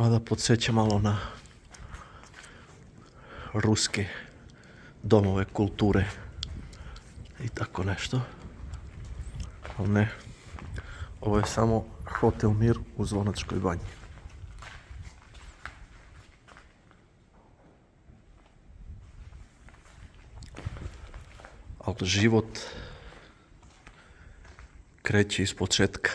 Mada podsjeća malo na ruske domove kulture i tako nešto. Ali ne, ovo je samo Hotel Mir u Zvonačkoj banji. Ali život kreće iz početka.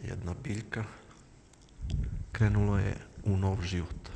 Jedna biljka krenula je u nov život.